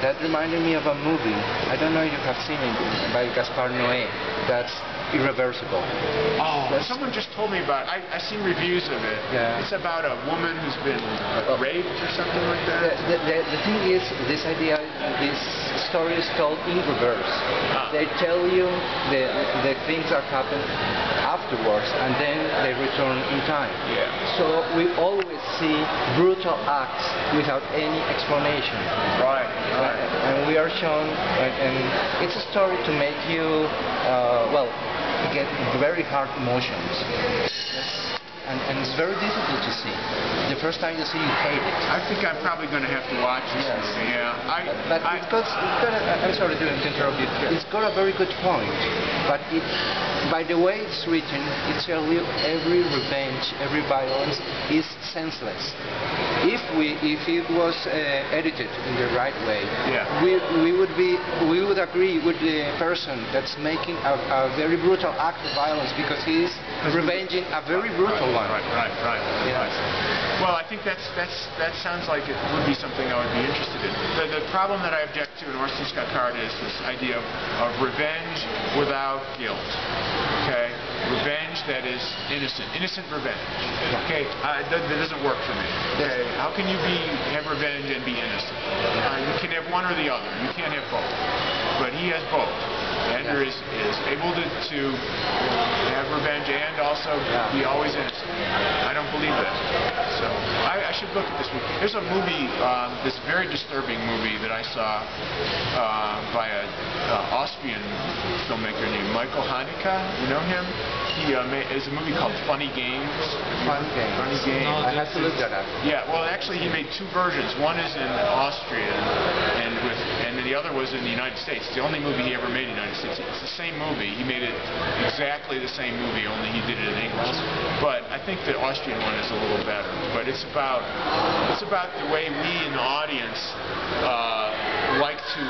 That reminded me of a movie. I don't know if you have seen it, by Gaspar Noé. That's Irreversible. Oh, someone just told me about it. I've seen reviews of it. Yeah. It's about a woman who's been raped or something like that. The thing is, this story is told in reverse. They tell you the things that happen afterwards, and then they return in time. Yeah. So we always see brutal acts without any explanation. Right. And we are shown, and it's a story to make you, get very hard emotions. And it's very difficult to see. The first time you see, you hate it. I think I'm probably going to have to watch this movie. Yeah. I'm sorry to interrupt you. It's got a very good point, but by the way it's written, it's every revenge, every violence is senseless. If it was edited in the right way, we would agree with the person that's making a very brutal act of violence because he's revenging a very brutal one. Right. Well, I think that sounds like it would be something I would be interested in. The problem that I object to in Orson Scott Card is this idea of revenge without guilt. Okay, revenge that is innocent revenge. Okay, that doesn't work for me. Okay, how can you have revenge and be innocent? You can have one or the other. You can't have both. But he has both. Ender is able to have revenge and also be always innocent. I don't believe that. So I should look at this movie. There's a movie, this very disturbing movie that I saw by an Austrian filmmaker named Michael Haneke. You know him? It's a movie called Funny Games. Funny Games. No, I have to look that up. Yeah, well, actually, he made two versions. One is in Austria, and then the other was in the United States. It's the only movie he ever made in the United States. It's the same movie. He made it exactly the same movie, only he did it in English. But I think the Austrian one is a little better. But it's about the way we in the audience like to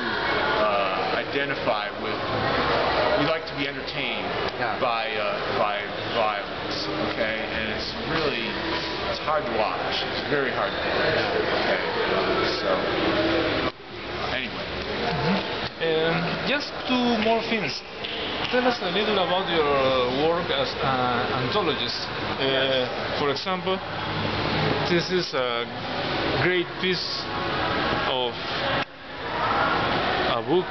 identify with. We like to be entertained by violence. Okay, and it's hard to watch. It's very hard to watch. Okay, so anyway. Just two more things. Tell us a little about your work as an anthologist. For example, this is a great piece of a book.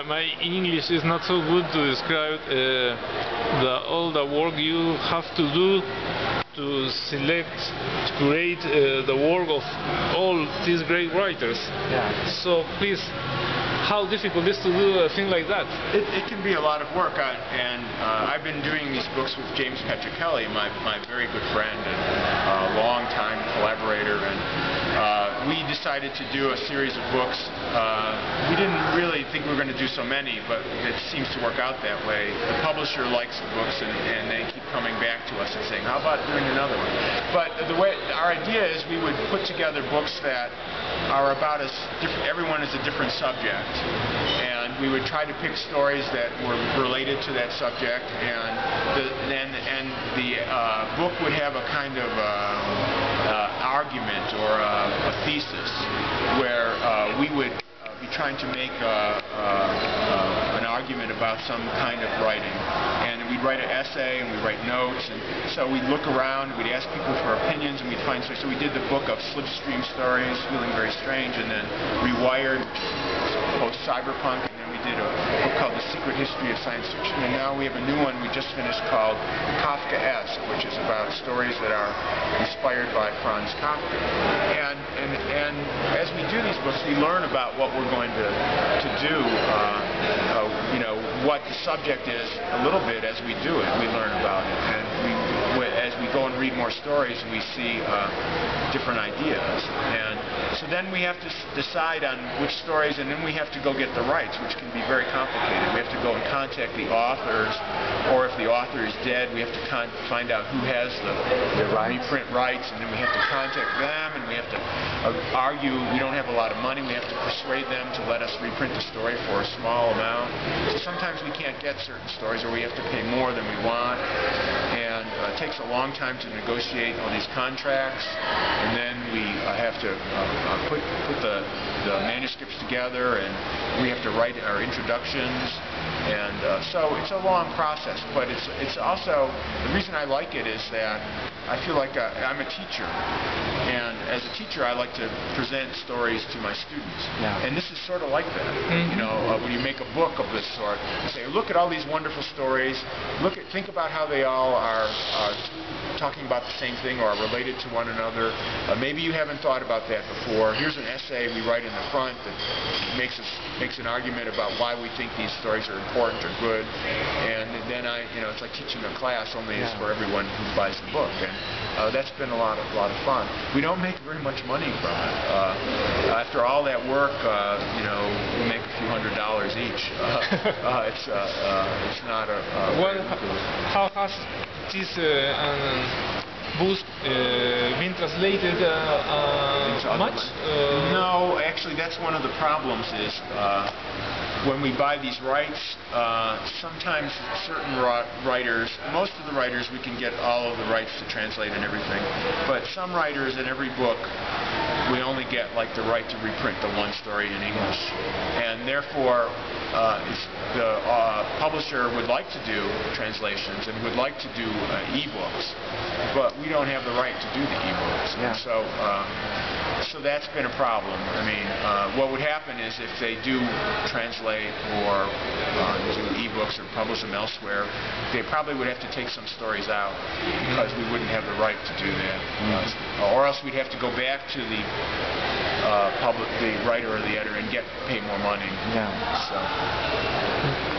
My English is not so good to describe all the work you have to do to select, to create the work of all these great writers. So please, how difficult is to do a thing like that? It can be a lot of work, and I've been doing these books with James Petrocelli, my very good friend and long-time collaborator, and we decided to do a series of books. We didn't really think we were going to do so many, but it seems to work out that way. The publisher likes the books, and they keep coming back to us and saying, how about doing another one? But our idea is we would put together books that are about everyone is a different subject, and we would try to pick stories that were related to that subject, and the book would have a kind of argument or a thesis where we would be trying to make an argument about some kind of writing, and we'd write an essay and we'd write notes, and so we'd look around, we'd ask people for opinions, and we'd find stories. So we did the book of Slipstream Stories, Feeling Very Strange, and then Rewired, post-cyberpunk, and then we did a book called The Secret History of Science Fiction, and now we have a new one we just finished called Kafkaesque, which is about stories that are inspired by Franz Kafka. And as we do these books, we learn about what we're going to do, what the subject is a little bit as we do it. We learn about it, and as we go and read more stories, we see different ideas. And so then we have to decide on which stories, and then we have to go get the rights, which can be very complicated. We have to go and contact the authors, or if the author is dead, we have to find out who has the reprint rights, and then we have to contact them, and we have to argue. We don't have a lot of money. We have to persuade them to let us reprint the story for a small amount. So sometimes we can't get certain stories, or we have to pay more than we want, and it takes a long time to negotiate all these contracts, and then we have to put the the manuscripts together, and we have to write our introductions. And so it's a long process, but it's also, the reason I like it is that I feel like I'm a teacher, and as a teacher I like to present stories to my students. Yeah. And this is sort of like that. You know, when you make a book of this sort, you say, look at all these wonderful stories, think about how they all are talking about the same thing or are related to one another. Maybe you haven't thought about that before. Here's an essay we write in the front that makes an argument about why we think these stories are important or good, and then it's like teaching a class, only it's for everyone who buys the book, and that's been a lot of fun. We don't make very much money from it. After all that work, we make a few $100s each. It's not a how has this book been translated much? No, actually that's one of the problems is when we buy these rights, sometimes certain writers, most of the writers we can get all of the rights to translate and everything, but some writers in every book we only get like the right to reprint the one story in English, and therefore the publisher would like to do translations and would like to do e-books, but we don't have the right to do the e-books. Yeah. So that's been a problem. I mean, what would happen is if they do translate or do e-books or publish them elsewhere, they probably would have to take some stories out because we wouldn't have the right to do that. Or else we'd have to go back to the writer or the editor and pay more money. Yeah. So.